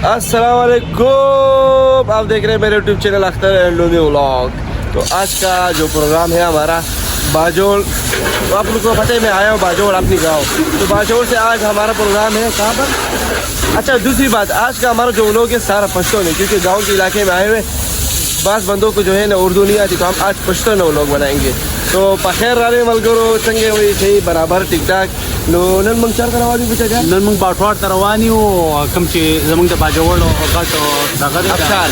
अस्सलाम वालेकुम, आप देख रहे हैं मेरे यूट्यूब चैनल अख्तर एंड लोनी व्लॉग। तो आज का जो प्रोग्राम है हमारा बाजोल, तो आप लोगों को पता है मैं आया हूँ बाजोल अपनी गाँव। तो बाजोल से आज हमारा प्रोग्राम है कहाँ पर। अच्छा, दूसरी बात, आज का हमारा जो लोग है सारा पश्तो नहीं, क्योंकि गाँव के इलाके में आए हुए बास बंदों को जो है ना उर्दू नहीं आती, तो हम आज पश्तो ना लोग बनाएंगे। तो पखेर राले मलगरो चंगे हुई थी बराबर ठीक ठाक। नो नन मंग चार करवानी बचा जा नन मंग बाठवार तरवानी हो कम चे जमंग ते बाजवळ का तो दाखत अक्षार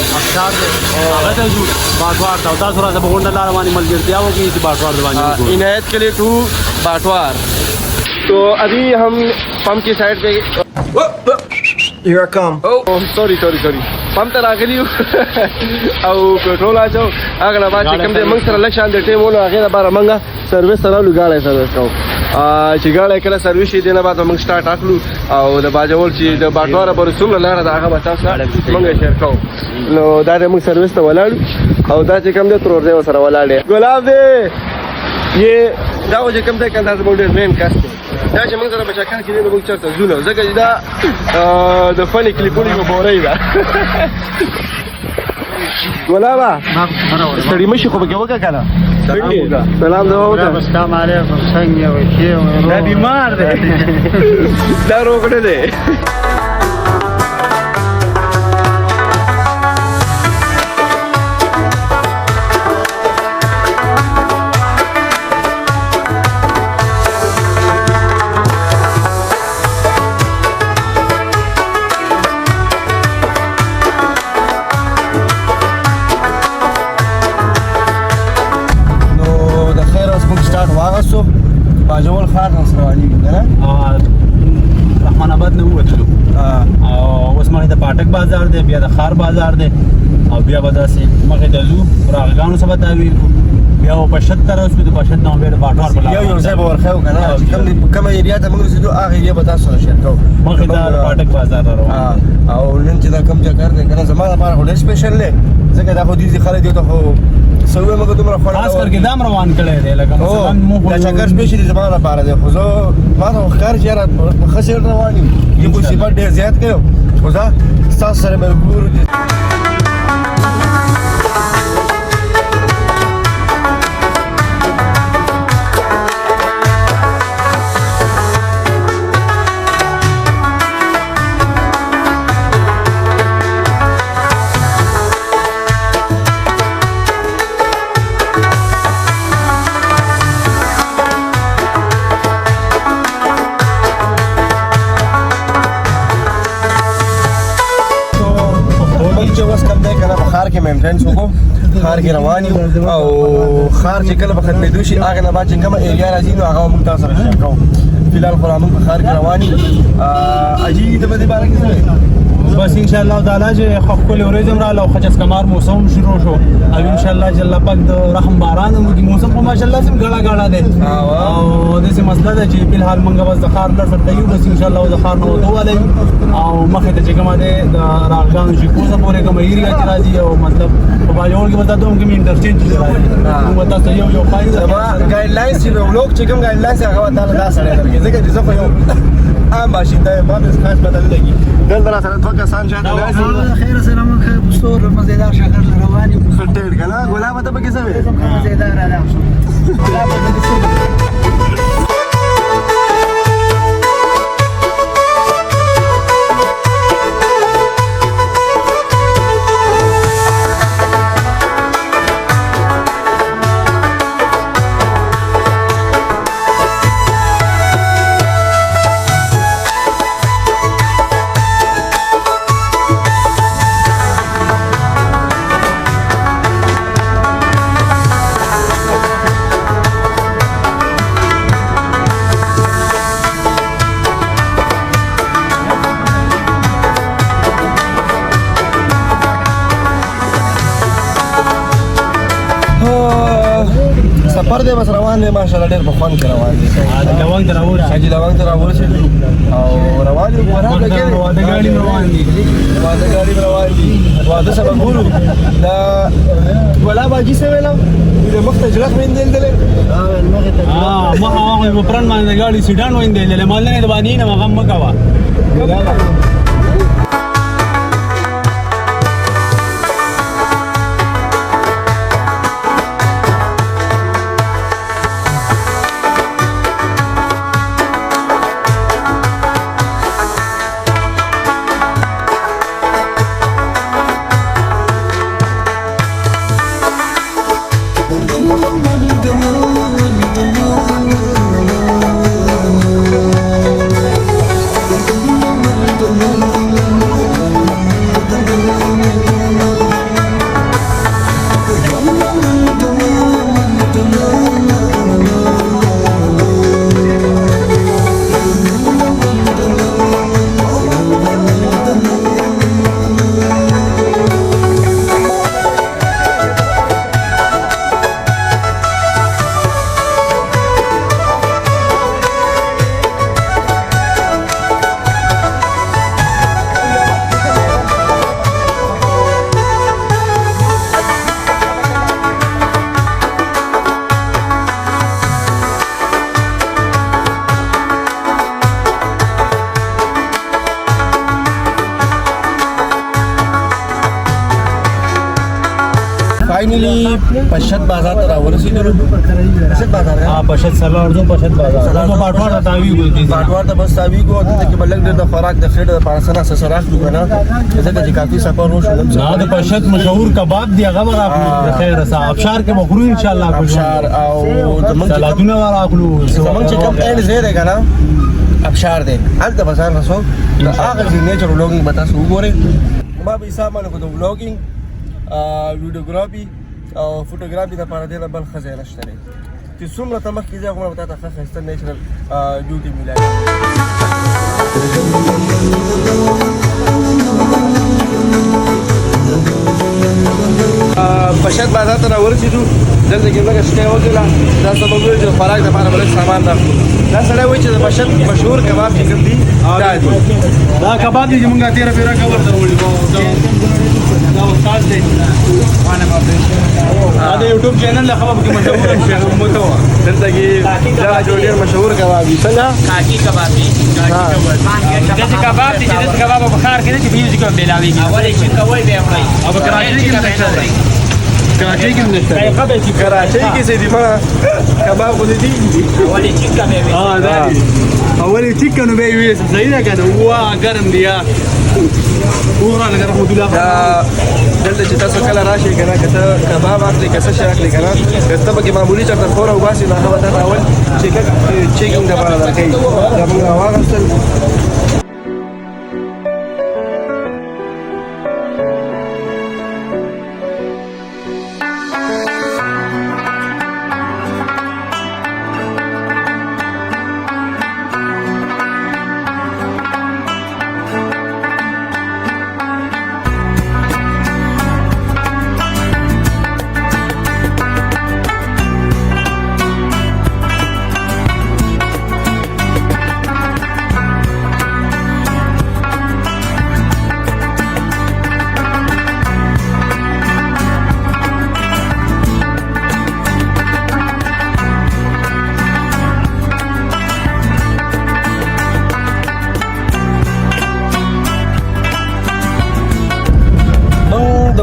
दाखत जो बाठवार था थोड़ा सा बगोंडा लारवानी मल गिरती आओ कि बाठवार दवानी इनायत के लिए टू बाठवार। तो अभी हम पंप की साइड पे Here I come. Oh, sorry. Pump तर आखिरी او पेट्रोल आ जाओ अगला बात कम दे मंग सर लक्षण दे टेम ونه اخیرا بار منګه سرویس سره لګاړې سرویس کو چې ګاړې کله سرویس یې دینه بعد موږ سٹارټ اکلو او د باجول چې د باټواره پر څومره لاره دا هغه بتا سره موږ شیر کو نو دا د موږ سرویس ته ولاړو او دا چې کم دې تر ورځې سره ولاړې ګلاب دې یہ دا چې کم دې کنده زموږ ډېر مین کاست دا چې موږ سره بچاکان کې نه موږ چرته زونه ځکه دا د فنی کلیپونو په بورې دا ګلابا ستړي مشي خو به وکړه کنه سلام دا وته السلام علیکم څنګه یو شی دا بیمار دی دا روغړه دی باجول خار نصر علي کنه رحمان آباد نه وته او اوس مخه د پاټک بازار دی بیا د خار بازار دی او بیا بداسي مخه د زو راغانو سبا تاوی بیا په 75 اوس په 75 نو بیا باټوار بلا یو ځای به ورخو کنه کوم ایریا ته موږ زیدو هغه ایریا به تاسو شیر کوو مخه د پاټک بازار روان او نن چې دا کوم ځای کار دی کنه زموږ لپاره هډ سپیشل دی ځکه دا خو دې خلک دی ته خو سوي موږ دومره خو خاص کر کې دام روان کړي دی لکه مثلا مو دا چکر سپیشل زموږ لپاره دی خو زه ما ته خیر چیرې خسر روان یم یو مصیبت ډیر زیات کړو خو دا تاسو سره مجبور دي خار کې مینټینس وکړو خار کې روان یو او خار چې کله به ختمېدو شي هغه نه بعد چې کومه ایریا راځي نو هغه موږ تاسو سره شیر کوو فلحال خو موږ په خار کې روان یو اجي د دې باره کې بس ان شاء الله تعالی چې خپل ورځم را لو خجس کمار موسم شروع شو او ان شاء الله جل پاک د رحم باران موږ موسم په ماشاء الله سم غړا ده او د څه مسله ده چې فلحال موږ بس د خار در سره یو بس ان شاء الله د خار نو دوه او مخه ته چې کومه ده د راغانو چې کوزه پورې کومه ایریا چې راځي او مطلب په باجوړ کې وتا دوم کې انټرچینج راځي موږ تاسو یو فایده ګایډلاینز چې وګلوک چې کوم ګایډلاینز هغه تعالی دا سره درکې ځکه چې زه خو یو عام باشنده ما به خاص بدل لګي دلته سره دوه کسان شاته راځي خیر سلام خیر بصور مزیدار شکر رواني خټیر کنه ګلاب ته به کیسه وي مزیدار راځم سفر دی بس روان دی ماشاءالله ډېر په خوند کې روان دی لونګ راوړل حاجی لونګ ته راورسېدو او روان یو واده ګاډي روان دي واده سبا ګورو دا ولا باجي څه ویلم د مخ ته جلخ ویندل دلې ما هغه په پران باندې ګاډي سیډان ویندل مال نه د باندې نه مغم مکوا فاینلی پشت بازار ته راورسېدلو پشت بازار پشت سلار جو پشت بازار نو باټوار ته وی ګو باټوار ته بس تاوی کو دلته کې بلګ ډېر د خوراک د خېټه د پارسنه سره راخلو کنه ځکه چې کافي سفر وشو نه د پشت مشهور کباب دی هغه راغلو خیر سره ابشار کې مخرو ان شاء الله ابشار او زمونږ سلادونه راغلو زمونږ چې کوم اند زیره کنه ابشار دی هلته بازار رسو د هغه چې نیچر ولاګینګ به تاسو وګورئ ما به حساب باندې د ولاګینګ ویډیوګرافي او فوټوګرافي لپاره ډېره بل خزانه شته دی چې څومره ته مخکې ځې هغومره به تا ته ښه ښایسته نیچرل بیوټي میلاوي پشت بازار ته راورسېدو دلته کې لږه شکایه وکړله دا سبب ویل چې د خوراک لپاره به لږ سامان راکړو دا سړی وایي چې د پشت مشهور کباب چې کوم دي دا دي دا کباب دي چې مونږ تیره پیره کور ته وړي دا استاد دی دا د یوټیوب چینل له خبرو کې مشهور شي موته دلته کې دا جوړ ډېر مشهور کباب دي څنګه کاکی کباب دی دغه کباب دی چې د کباب په خار کې چې بیوزي کوم بلاوي اولې چې کوي به امرای او کراچۍ کې نشته کراچۍ کې نشته کراچۍ کې څه دي ما کباب خو دې دي اولې چې کوي دا دي اولې چکن به وي صحیح ده کنه وا ګرم دی یا ورانه ګرم هو دلته دلته چې تاسو کله راشئ کنه که ته کباب اخلي که څه شی اخلي کنه که ته پکې معمولي چېرته خوره وباسي نو هغه به درته اول چیکینګ دپاره درکوي دا موږ راواخیستل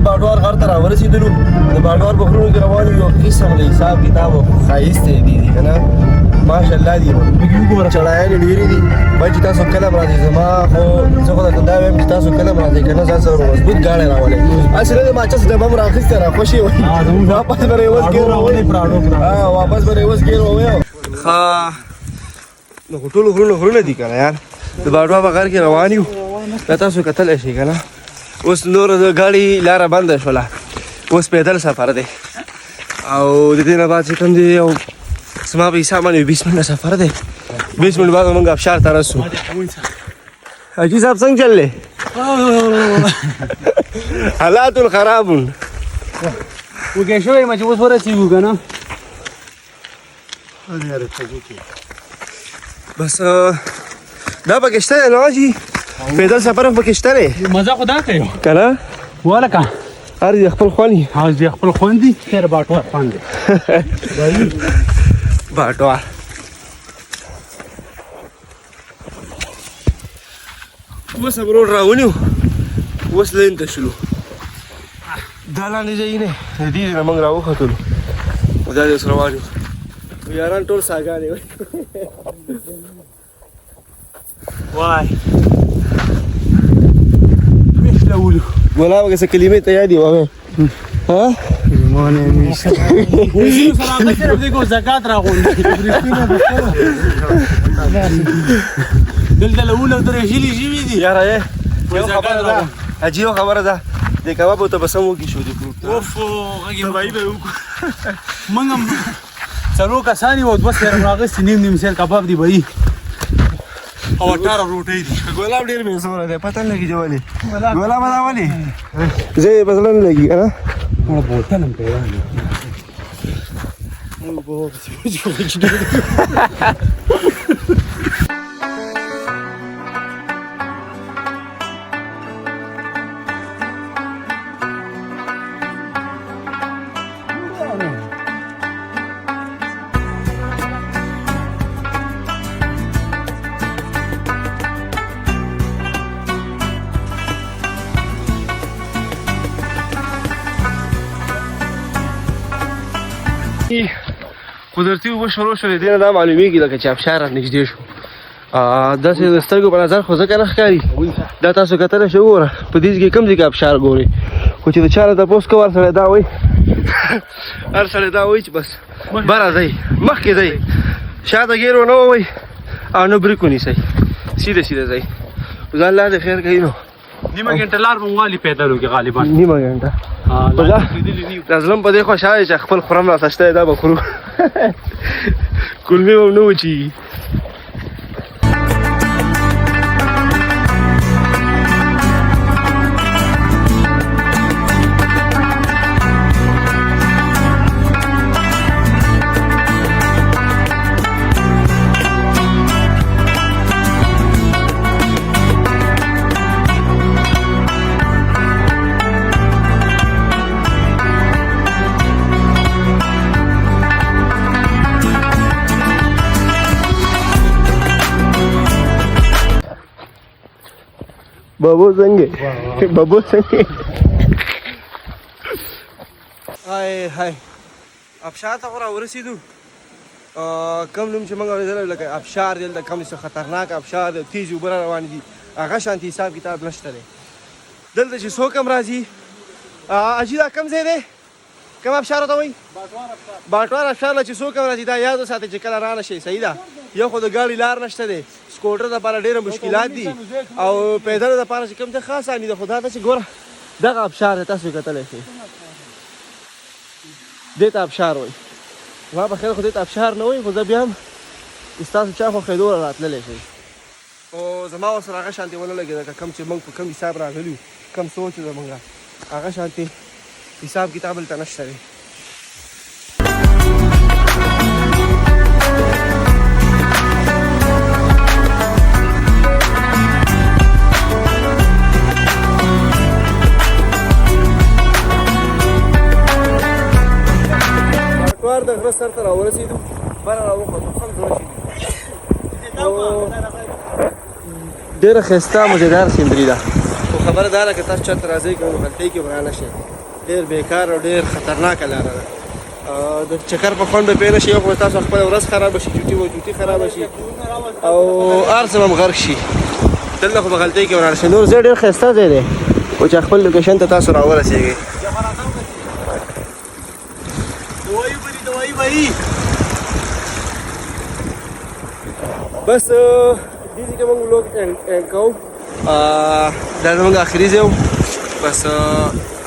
باډوار غر ته راورسېدلو د باډوار په غرونو کې روان یو قسم د حساب کتاب ښایستې دي که نه ماشاءالله دي چړایانې ډېرې دي باید چې تاسو کله هم راځئ زما خو زه خو درته دا وایم چې تاسو کله هم راځئ که نه ځان سره مضبوط ګاډی راولئ هسې نه د ماچس ډبه هم راخیستې راخوشې وي واپس به یوز ګیر راولئ واپس به یوز ګیر وویو ښه نو خو ټولو غرونه دي که نه یار د باډوا په غر کې روان یو دا تاسو کتلی شئ که نه اوس نور د ګاډي لاره بنده شوله اوس پیدل سفر دی او د دې نه بعد چې کوم دی یو زما په حساب باندې 20 منټه سفر دی 20 منټ بعد موږ ابشار ته رسو حاجي صاحب څنګه چل دی حالات خراب وګې شوی ما چې اوس ورسېږو که نه بس دا پکې شته دی نو حاجي پیدل سفر هم پکې شته دی مزه خو دا کوي که نه ولکه هر دې خپل خوند وي هغه دې خپل خوند دي خیر باټوار خوند دی باټوار اوس هم روډ راونیو اوس لین ته شلو دا لاندې ځای نه د دې نه موږ راوختلو دا دې اوس روان یو یاران ټول ساګانې وای ګلاب که څه کلمې ته یاد یې ووایې ها زکات راغونډي دلته له ونه درې هیلې شوي دي یاره یو خبره ده عجیبه خبره ده د کبابو ته به سم وکړي شو د ګروپ اوف هغې سبایي به وکړو موږ هم څلور کسان یو دوه سره راغستې نیم سیل کباب دی به او 18 روټۍ دي ګلاب ډېر بې زوره دی پته نه لګي چې ولې ګلاب دا ولې زه یې په زړه نه لګي که نه ما بوتل هم پیدا قدرتي اوبه شروع شولې دې نه دا معلومیږي لکه چې ابشار رانږدې شو داسې د سترګو په نظر خو ځکه نه ښکاري دا تاسو کتلی شئ وګوره په دې کې کوم ځای کې ابشار ګورئ خو چې د چا نه تپوس کوو هر سړی دا وایي هر سړی دا وایي چې بس بره ځئ مخکې ځئ شاته ګیر ونه ووئ او نه بریک ونیسئ سیده سیده ځئ ځان الله دې خیر کوي نو نیمه ګنټه لار به مو والي پیدل وکړي غالبا نیمه ګنټه دا زلم په دې خوشحاله چې خپل خورم راته شته دا به خورو کولمې به هم نه وچېږي بابو څنګه بابو څنګه هاي ابشار ته خو راورسېدو کم نوم چې موږ اورېدلی لکه ابشار دی دلته کم څه خطرناک ابشار دی تیز اوبه را روانې دي هغه شانتي حساب کتاب نشته دی دلته چې څوک هم راځي اجي دا کم ځای دی کوم ابشار ته وایي باټوار ابشار له چې څوک هم راځي دا یاد وساتئ چې کله رانه شي صحیح ده یو خو د ګاډي لار نشته دی سکوټر دپاره ډېره مشکلات دي او پیدل دپاره چې کوم ځای ښه اساني ده خو دا ته چې ګوره دغه ابشار دی تاسو کتلی شئ دې ته ابشار وایي ما په خیر خو دې ته ابشار نه وایي خو زه بیا هم ستاسو چا خوښېدو را راتللی شئ خو زما ورسره هغه شانتې ونه لګېده که کوم چې موږ په کوم حساب راغلي کوم سوچ و زموږ هغه شانتې حساب کتاب هلته نشته دی باټوار د غره سر ته راورسېدو بره راوخوتو هم زړه ډېره ښایسته مزېدار سیندري ده خو خبره دا ده که تاسو چېرته راځئ که نو غلطۍ کې به رانه شئ ډېر بېکار او ډېر خطرناکه لاره ده د چکر په خوند به پرې نه شي یو خو تاسو خپله ورځ خرابه شي چوټي و چوټي خرابه شي او هر څه به هم غرق شي دلته خو به غلطۍ کې ورانه شي نور ځای ډېر ښایسته ځای دی خو چې خپل لوکیشن ته تاسو راورسېږئ بس دې ځای کې موږ ولاګ اینډ کوو دا زموږ آخري ځای و بس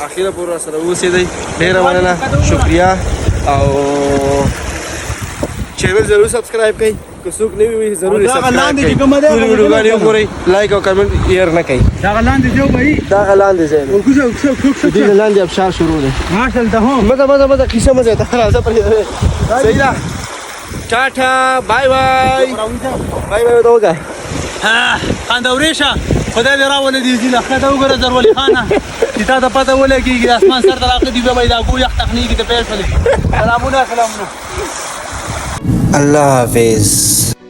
اخیره پورې راسره اوسېدئ ډېره مننه شکریه او چینل ضرور سبسکرایب کړئ که څوک نوي وي ضرور یې سبسکرایب کړئ ټولې ویډیوګانې وګورئ لایک او کمنټ هېر نه کوئ دغه لاندې ځای وایي دغه لاندې ځای دی دې نه لاندې ابشار شروع دی ماشاءالله هو مزه کیسه مزه ته راځه پرې صحیح ده ټاټا بای بای بای بای ته وګورئ خاندورېشه خدای دې راولې دې ځینه ښکته وګوره زرولي خانه چې تا ته پته ولګېږي د اسمان سر ته راغلي دي بیا به یې دا ګو یخ تخنیږي د پیل شولې سلامونه الله حافظ